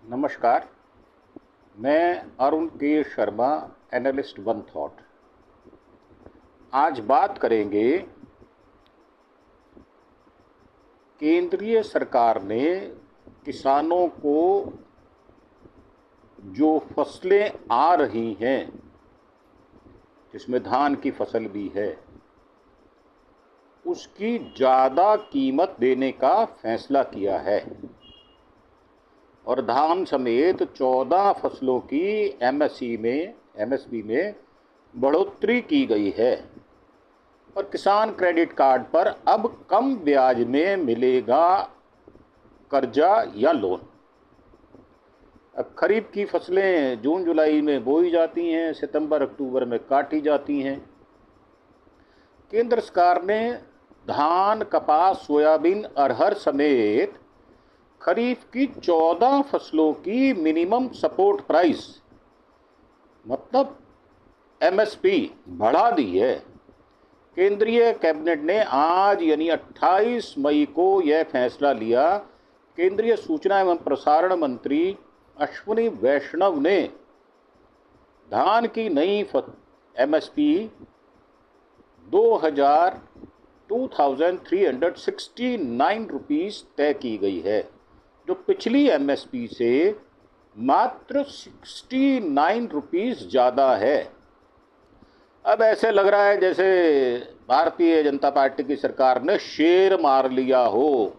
नमस्कार। मैं अरुण के शर्मा, एनालिस्ट वन थॉट। आज बात करेंगे केंद्रीय सरकार ने किसानों को जो फसलें आ रही हैं, जिसमें धान की फसल भी है, उसकी ज़्यादा कीमत देने का फैसला किया है और धान समेत 14 फसलों की एमएसपी में बढ़ोतरी की गई है और किसान क्रेडिट कार्ड पर अब कम ब्याज में मिलेगा कर्जा या लोन। अब खरीफ की फसलें जून जुलाई में बोई जाती हैं, सितंबर अक्टूबर में काटी जाती हैं। केंद्र सरकार ने धान, कपास, सोयाबीन, अरहर समेत खरीफ की 14 फसलों की मिनिमम सपोर्ट प्राइस मतलब एमएसपी बढ़ा दी है। केंद्रीय कैबिनेट ने आज यानी 28 मई को यह फैसला लिया। केंद्रीय सूचना एवं प्रसारण मंत्री अश्विनी वैष्णव ने धान की नई एमएसपी 2,369 रुपीज़ तय की गई है, जो पिछली एमएसपी से मात्र 69 रुपीज़ ज़्यादा है। अब ऐसे लग रहा है जैसे भारतीय जनता पार्टी की सरकार ने शेर मार लिया हो।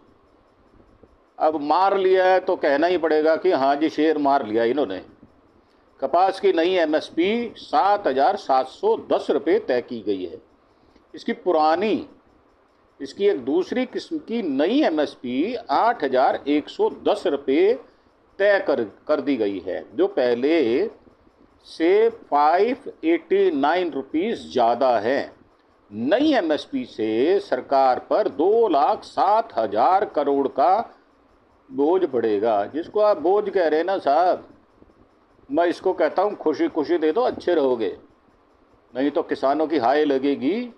अब मार लिया है तो कहना ही पड़ेगा कि हाँ जी, शेर मार लिया इन्होंने। कपास की नई एमएसपी 7,710 रुपये तय की गई है। इसकी एक दूसरी किस्म की नई एमएसपी 8,110 रुपये तय कर दी गई है, जो पहले से 589 रुपीज़ ज़्यादा है। नई एमएसपी से सरकार पर 2,07,000 करोड़ का बोझ पड़ेगा। जिसको आप बोझ कह रहे हैं ना साहब, मैं इसको कहता हूँ खुशी खुशी दे दो, अच्छे रहोगे। नहीं तो किसानों की हाय लगेगी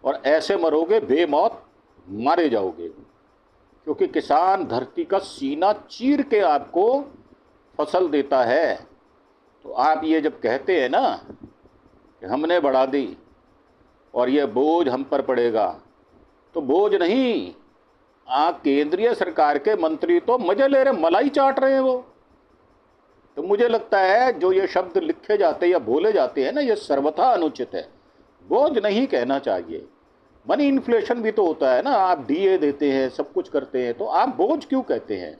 और ऐसे मरोगे, बेमौत मारे जाओगे। क्योंकि किसान धरती का सीना चीर के आपको फसल देता है। तो आप ये जब कहते हैं ना कि हमने बढ़ा दी और ये बोझ हम पर पड़ेगा, तो बोझ नहीं, आप केंद्रीय सरकार के मंत्री तो मजे ले रहे, मलाई चाट रहे हैं वो। तो मुझे लगता है जो ये शब्द लिखे जाते हैं या बोले जाते हैं ना, ये सर्वथा अनुचित है। बोझ नहीं कहना चाहिए। मनी इन्फ्लेशन भी तो होता है ना, आप डीए देते हैं, सब कुछ करते हैं, तो आप बोझ क्यों कहते हैं?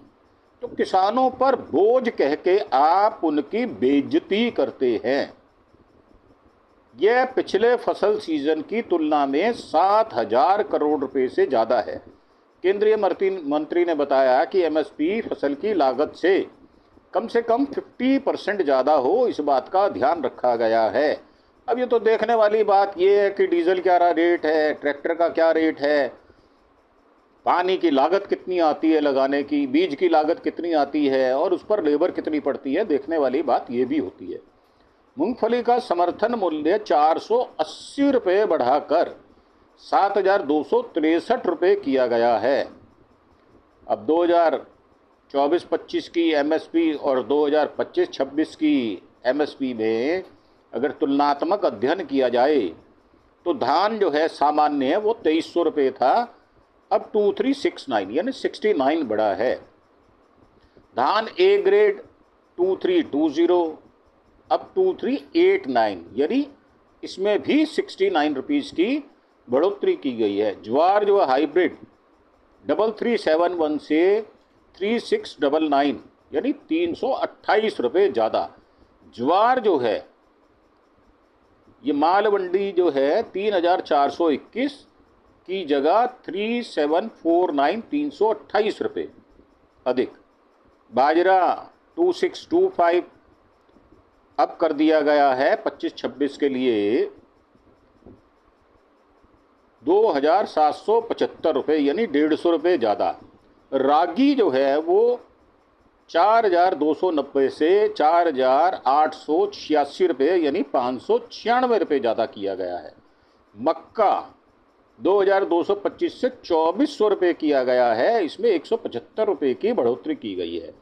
तो किसानों पर बोझ कह के आप उनकी बेइज्जती करते हैं। यह पिछले फसल सीजन की तुलना में 7,000 करोड़ रुपए से ज़्यादा है। केंद्रीय मंत्री ने बताया कि एमएसपी फसल की लागत से कम 50% ज़्यादा हो, इस बात का ध्यान रखा गया है। अब ये तो देखने वाली बात ये है कि डीजल क्या रेट है, ट्रैक्टर का क्या रेट है, पानी की लागत कितनी आती है लगाने की, बीज की लागत कितनी आती है और उस पर लेबर कितनी पड़ती है। देखने वाली बात ये भी होती है। मूंगफली का समर्थन मूल्य 480 रुपये बढ़ाकर 7,263 रुपये किया गया है। अब 2024-25 की एमएसपी और 2025-26 की एमएसपी में अगर तुलनात्मक अध्ययन किया जाए तो धान जो है सामान्य है, वो 2,300 रुपये था, अब 2,369 यानी 69 बढ़ा है। धान ए ग्रेड 2,320 अब 2,389 यानी इसमें भी 69 रुपीज़ की बढ़ोतरी की गई है। ज्वार जो है हाइब्रिड 3,371 से 3,699 यानी 328 रुपये ज़्यादा। ज्वार जो है ये माल मंडी जो है 3,421 की जगह 3,749 328 रुपये अधिक। बाजरा 2,625 अब कर दिया गया है 25-26 के लिए 2,775 रुपये यानी 150 रुपये ज़्यादा। रागी जो है वो 4,290 से 4,886 रुपये यानी 596 रुपये ज़्यादा किया गया है। मक्का 2,225 से 2,400 रुपये किया गया है, इसमें 175 रुपये की बढ़ोतरी की गई है।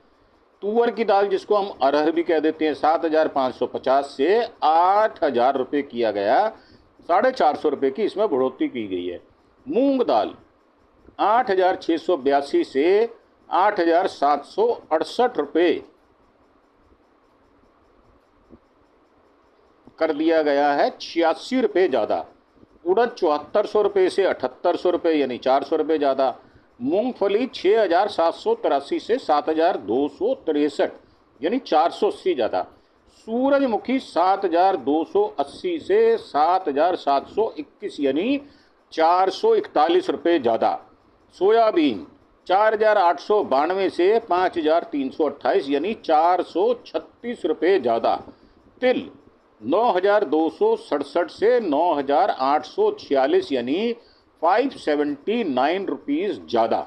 तुअर की दाल जिसको हम अरहर भी कह देते हैं 7,550 से 8,000 रुपये किया गया, 450 रुपये की इसमें बढ़ोतरी की गई है। मूंग दाल 8,682 से 8,768 रुपये कर दिया गया है, 86 रुपये ज़्यादा। उड़द 7400 रुपये से 7800 रुपये यानी 400 रुपये ज़्यादा। मूंगफली 6,783 से 7,263 यानी 480 ज़्यादा। सूरजमुखी 7,280 से 7,721 यानी 441 रुपये ज़्यादा। सोयाबीन 4,892 से 5,328 यानी 436 रुपये ज़्यादा। तिल 9,267 से 9,846 यानी 579 रुपीज़ ज़्यादा।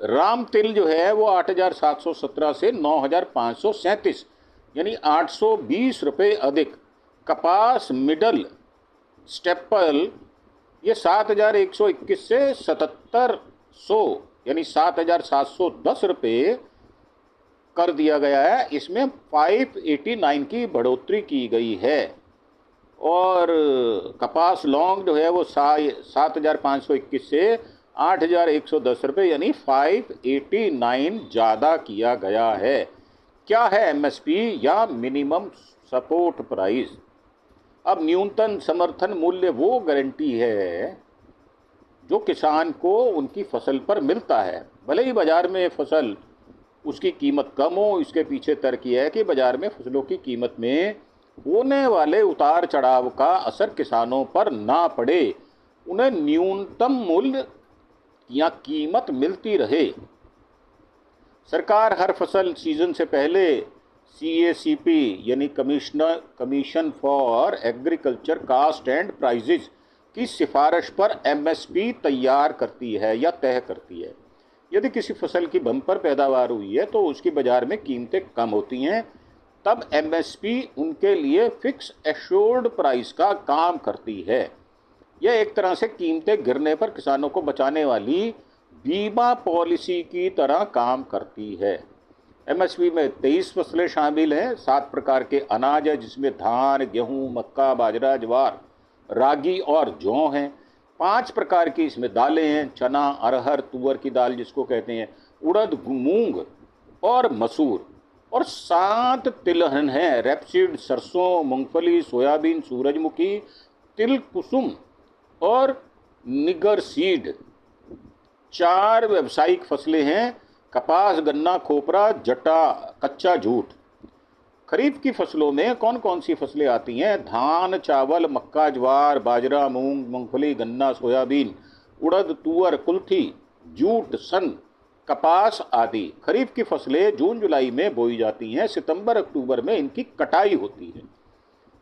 राम तिल जो है वो 8,717 से 9,537 यानी 820 रुपये अधिक। कपास मिडल स्टेपल ये 7,121 से 7,700 यानी 7,710 रुपये कर दिया गया है। इसमें 589 की बढ़ोतरी की गई है। और कपास लौंग जो है वो 7,521 से 8,110 रुपये यानी 589 ज़्यादा किया गया है। क्या है एमएसपी या मिनिमम सपोर्ट प्राइस? अब न्यूनतम समर्थन मूल्य वो गारंटी है जो किसान को उनकी फसल पर मिलता है। भले ही बाज़ार में फसल उसकी कीमत कम हो, इसके पीछे तर्क यह है कि बाज़ार में फसलों की कीमत में होने वाले उतार चढ़ाव का असर किसानों पर ना पड़े, उन्हें न्यूनतम मूल्य या कीमत मिलती रहे। सरकार हर फसल सीजन से पहले CACP यानी commission for agriculture cost and prices की सिफारिश पर MSP तैयार करती है या तय करती है। यदि किसी फसल की बम्पर पैदावार हुई है तो उसकी बाज़ार में कीमतें कम होती हैं, तब MSP उनके लिए फिक्स एश्योर्ड प्राइस का काम करती है। यह एक तरह से कीमतें गिरने पर किसानों को बचाने वाली बीमा पॉलिसी की तरह काम करती है। MSP में 23 फसलें शामिल हैं। 7 प्रकार के अनाज है जिसमें धान, गेहूँ, मक्का, बाजरा, ज्वार, रागी और जौ हैं। 5 प्रकार की इसमें दालें हैं, चना, अरहर, तुअर की दाल जिसको कहते हैं, उड़द, मूंग और मसूर। और 7 तिलहन हैं, रेपसीड, सरसों, मूंगफली, सोयाबीन, सूरजमुखी, तिल कुसुम और निगर सीड। 4 व्यावसायिक फसलें हैं, कपास, गन्ना, खोपरा, जट्टा, कच्चा जूट। खरीफ की फसलों में कौन कौन सी फसलें आती हैं? धान, चावल, मक्का, ज्वार, बाजरा, मूंग, मूंगफली, गन्ना, सोयाबीन, उड़द, तुअर, कुल्थी, जूट, सन, कपास आदि। खरीफ की फसलें जून जुलाई में बोई जाती हैं, सितंबर अक्टूबर में इनकी कटाई होती है।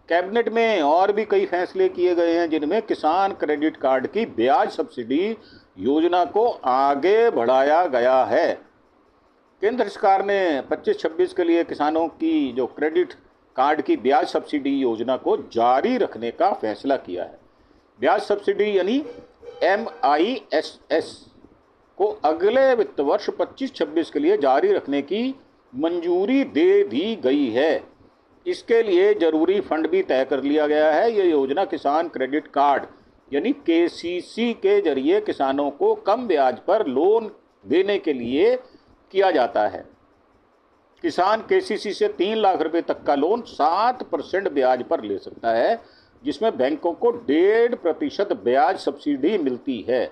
कैबिनेट में और भी कई फैसले किए गए हैं जिनमें किसान क्रेडिट कार्ड की ब्याज सब्सिडी योजना को आगे बढ़ाया गया है। केंद्र सरकार ने 25-26 के लिए किसानों की जो क्रेडिट कार्ड की ब्याज सब्सिडी योजना को जारी रखने का फैसला किया है। ब्याज सब्सिडी यानी MISS को अगले वित्त वर्ष 25-26 के लिए जारी रखने की मंजूरी दे दी गई है। इसके लिए जरूरी फंड भी तय कर लिया गया है। यह योजना किसान क्रेडिट कार्ड यानी KCC के जरिए किसानों को कम ब्याज पर लोन देने के लिए किया जाता है। किसान KCC से 3 लाख रुपए तक का लोन 7% ब्याज पर ले सकता है, जिसमें बैंकों को 1.5% ब्याज सब्सिडी मिलती है।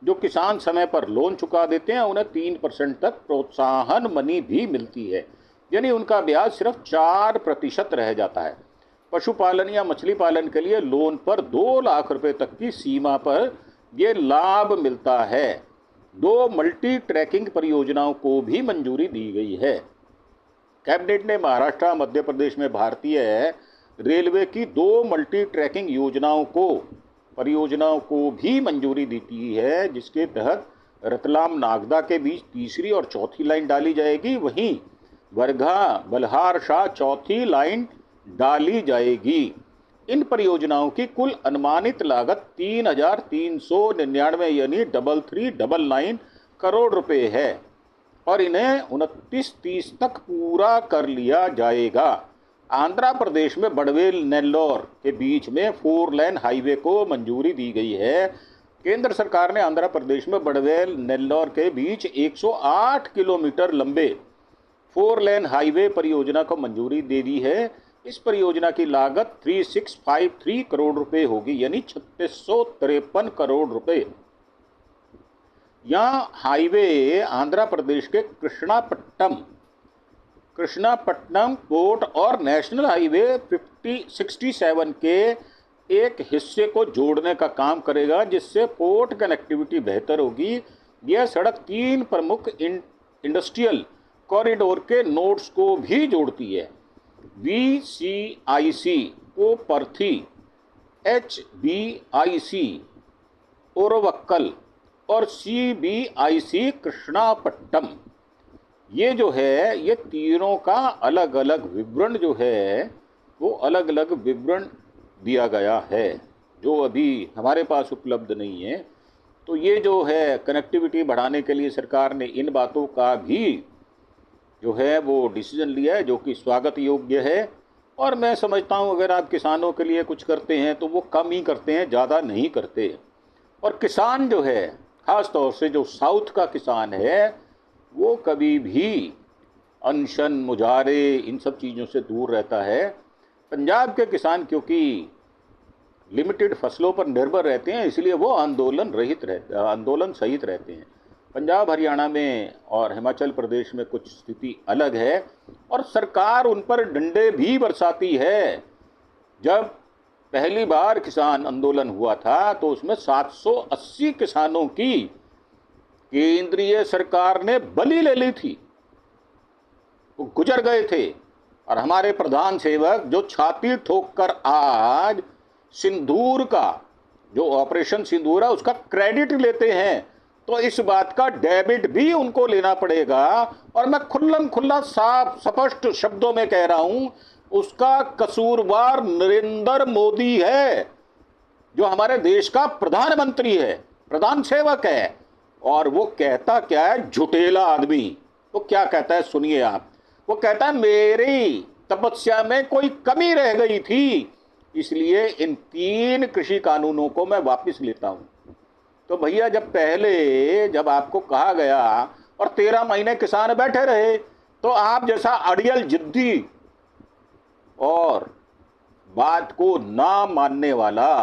जो किसान समय पर लोन चुका देते हैं उन्हें 3% तक प्रोत्साहन मनी भी मिलती है, यानी उनका ब्याज सिर्फ 4% रह जाता है। पशुपालन या मछली पालन के लिए लोन पर 2 लाख रुपए तक की सीमा पर यह लाभ मिलता है। 2 मल्टी ट्रैकिंग परियोजनाओं को भी मंजूरी दी गई है। कैबिनेट ने महाराष्ट्र, मध्य प्रदेश में भारतीय रेलवे की 2 मल्टी ट्रैकिंग परियोजनाओं को भी मंजूरी दी है, जिसके तहत रतलाम नागदा के बीच तीसरी और चौथी लाइन डाली जाएगी। वहीं वर्धा बल्हार शाह चौथी लाइन डाली जाएगी। इन परियोजनाओं की कुल अनुमानित लागत 3,399 यानी 3,399 करोड़ रुपए है। और इन्हें 29-30 तक पूरा कर लिया जाएगा। आंध्र प्रदेश में बड़वेल नेल्लोर के बीच में 4 लेन हाईवे को मंजूरी दी गई है। केंद्र सरकार ने आंध्र प्रदेश में बड़वेल नेल्लोर के बीच 108 किलोमीटर लंबे 4 लेन हाईवे परियोजना को मंजूरी दे दी है। इस परियोजना की लागत 3653 करोड़ रुपए होगी, यानी 3653 करोड़ रुपए। यह हाईवे आंध्र प्रदेश के कृष्णापट्टनम पोर्ट और नेशनल हाईवे 67 के एक हिस्से को जोड़ने का काम करेगा, जिससे पोर्ट कनेक्टिविटी बेहतर होगी। यह सड़क 3 प्रमुख इंडस्ट्रियल कॉरिडोर के नोड्स को भी जोड़ती है। VCIC को पर्थी, HBIC ओरोवक्कल और CBIC कृष्णापट्टम, ये जो है ये तीनों का अलग अलग विवरण जो है वो अलग अलग विवरण दिया गया है, जो अभी हमारे पास उपलब्ध नहीं है। तो ये जो है कनेक्टिविटी बढ़ाने के लिए सरकार ने इन बातों का भी जो है वो डिसीजन लिया है, जो कि स्वागत योग्य है। और मैं समझता हूँ अगर आप किसानों के लिए कुछ करते हैं तो वो कम ही करते हैं, ज़्यादा नहीं करते। और किसान जो है, ख़ास तौर से जो साउथ का किसान है, वो कभी भी अनशन, मुजाहरे, इन सब चीज़ों से दूर रहता है। पंजाब के किसान क्योंकि लिमिटेड फसलों पर निर्भर रहते हैं, इसलिए वो आंदोलन सहित रहते हैं। पंजाब, हरियाणा में और हिमाचल प्रदेश में कुछ स्थिति अलग है और सरकार उन पर डंडे भी बरसाती है। जब पहली बार किसान आंदोलन हुआ था तो उसमें 780 किसानों की केंद्रीय सरकार ने बलि ले ली थी, वो गुजर गए थे। और हमारे प्रधान सेवक जो छाती ठोक कर आज सिंदूर का जो ऑपरेशन सिंदूर है उसका क्रेडिट लेते हैं, तो इस बात का डेबिट भी उनको लेना पड़ेगा। और मैं खुल्लम खुल्ला साफ स्पष्ट शब्दों में कह रहा हूं, उसका कसूरवार नरेंद्र मोदी है, जो हमारे देश का प्रधानमंत्री है, प्रधान सेवक है। और वो कहता क्या है, झुटेला आदमी। वो क्या कहता है सुनिए आप। वो कहता है मेरी तपस्या में कोई कमी रह गई थी, इसलिए इन 3 कृषि कानूनों को मैं वापस लेता हूं। तो भैया जब आपको कहा गया और 13 महीने किसान बैठे रहे, तो आप जैसा अड़ियल जिद्दी और बात को ना मानने वाला,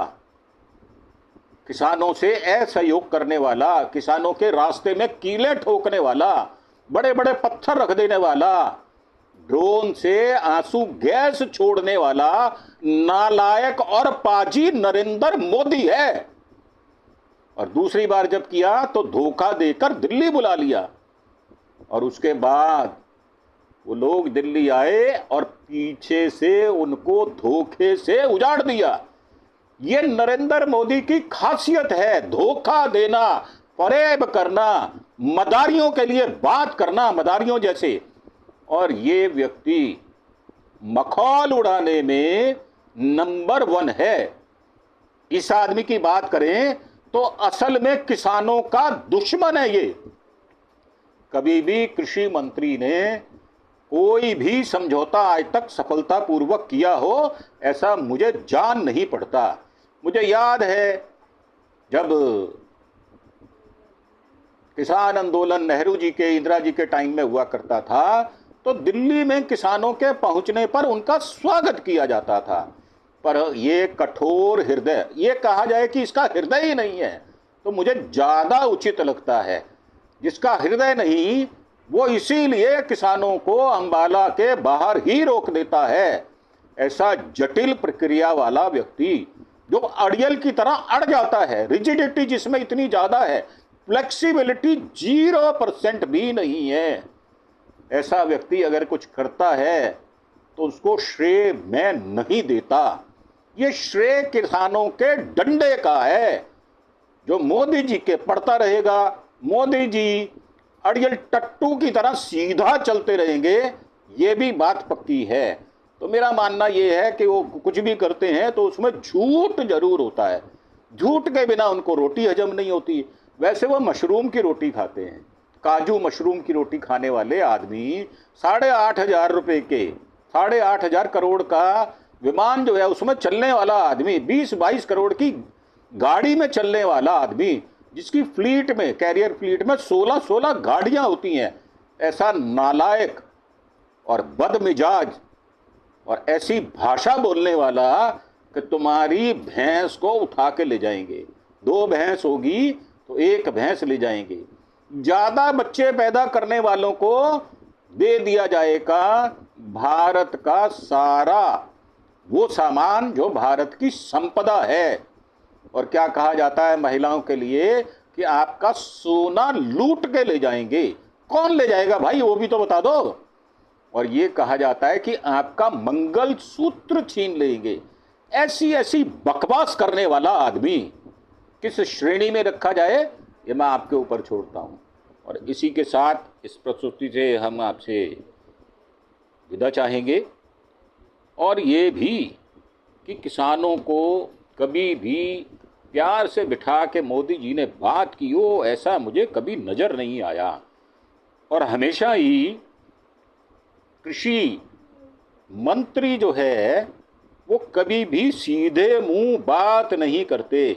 किसानों से असहयोग करने वाला, किसानों के रास्ते में कीले ठोकने वाला, बड़े बड़े पत्थर रख देने वाला, ड्रोन से आंसू गैस छोड़ने वाला नालायक और पाजी नरेंद्र मोदी है। और दूसरी बार जब किया तो धोखा देकर दिल्ली बुला लिया, और उसके बाद वो लोग दिल्ली आए और पीछे से उनको धोखे से उजाड़ दिया। ये नरेंद्र मोदी की खासियत है, धोखा देना, फरेब करना, मदारियों के लिए बात करना, मदारियों जैसे। और ये व्यक्ति मखौल उड़ाने में नंबर 1 है। इस आदमी की बात करें तो असल में किसानों का दुश्मन है ये। कभी भी कृषि मंत्री ने कोई भी समझौता आज तक सफलतापूर्वक किया हो, ऐसा मुझे जान नहीं पड़ता। मुझे याद है जब किसान आंदोलन नेहरू जी के, इंदिरा जी के टाइम में हुआ करता था, तो दिल्ली में किसानों के पहुंचने पर उनका स्वागत किया जाता था। पर ये कठोर हृदय, ये कहा जाए कि इसका हृदय ही नहीं है, तो मुझे ज़्यादा उचित लगता है। जिसका हृदय नहीं, वो इसीलिए किसानों को अंबाला के बाहर ही रोक देता है। ऐसा जटिल प्रक्रिया वाला व्यक्ति जो अड़ियल की तरह अड़ जाता है, रिजिडिटी जिसमें इतनी ज़्यादा है, फ्लेक्सिबिलिटी 0% भी नहीं है, ऐसा व्यक्ति अगर कुछ करता है तो उसको श्रेय मैं नहीं देता। ये श्रेय किसानों के डंडे का है, जो मोदी जी के पड़ता रहेगा। मोदी जी अड़ियल टट्टू की तरह सीधा चलते रहेंगे, ये भी बात पक्की है। तो मेरा मानना ये है कि वो कुछ भी करते हैं तो उसमें झूठ जरूर होता है। झूठ के बिना उनको रोटी हजम नहीं होती। वैसे वो मशरूम की रोटी खाते हैं, काजू मशरूम की रोटी खाने वाले आदमी 8,500 रुपए के 8,500 करोड़ का विमान जो है उसमें चलने वाला आदमी, 20-22 करोड़ की गाड़ी में चलने वाला आदमी, जिसकी फ्लीट में, कैरियर फ्लीट में 16-16 गाड़ियां होती हैं, ऐसा नालायक और बदमिजाज और ऐसी भाषा बोलने वाला कि तुम्हारी भैंस को उठा के ले जाएंगे, 2 भैंस होगी तो 1 भैंस ले जाएंगे, ज्यादा बच्चे पैदा करने वालों को दे दिया जाएगा भारत का सारा वो सामान जो भारत की संपदा है। और क्या कहा जाता है महिलाओं के लिए कि आपका सोना लूट के ले जाएंगे। कौन ले जाएगा भाई, वो भी तो बता दो। और ये कहा जाता है कि आपका मंगलसूत्र छीन लेंगे। ऐसी ऐसी बकवास करने वाला आदमी किस श्रेणी में रखा जाए, ये मैं आपके ऊपर छोड़ता हूं। और इसी के साथ इस प्रस्तुति से हम आपसे विदा चाहेंगे। और ये भी कि किसानों को कभी भी प्यार से बिठा के मोदी जी ने बात की हो, ऐसा मुझे कभी नज़र नहीं आया। और हमेशा ही कृषि मंत्री जो है वो कभी भी सीधे मुंह बात नहीं करते,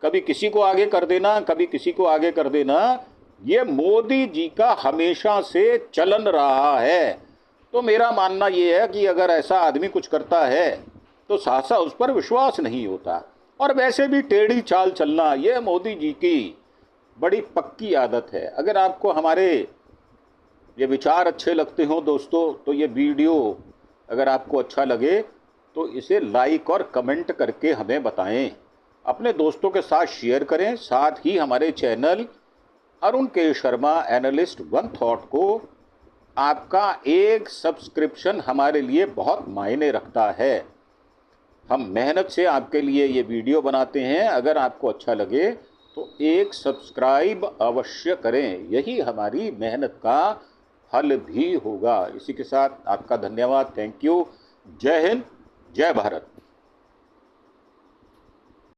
कभी किसी को आगे कर देना, कभी किसी को आगे कर देना, ये मोदी जी का हमेशा से चलन रहा है। तो मेरा मानना ये है कि अगर ऐसा आदमी कुछ करता है तो सहसा उस पर विश्वास नहीं होता। और वैसे भी टेढ़ी चाल चलना ये मोदी जी की बड़ी पक्की आदत है। अगर आपको हमारे ये विचार अच्छे लगते हो दोस्तों, तो ये वीडियो अगर आपको अच्छा लगे तो इसे लाइक और कमेंट करके हमें बताएं, अपने दोस्तों के साथ शेयर करें। साथ ही हमारे चैनल अरुण के शर्मा एनालिस्ट वन थॉट को आपका एक सब्सक्रिप्शन हमारे लिए बहुत मायने रखता है। हम मेहनत से आपके लिए ये वीडियो बनाते हैं। अगर आपको अच्छा लगे तो एक सब्सक्राइब अवश्य करें, यही हमारी मेहनत का फल भी होगा। इसी के साथ आपका धन्यवाद। Thank you. जय हिंद, जय भारत।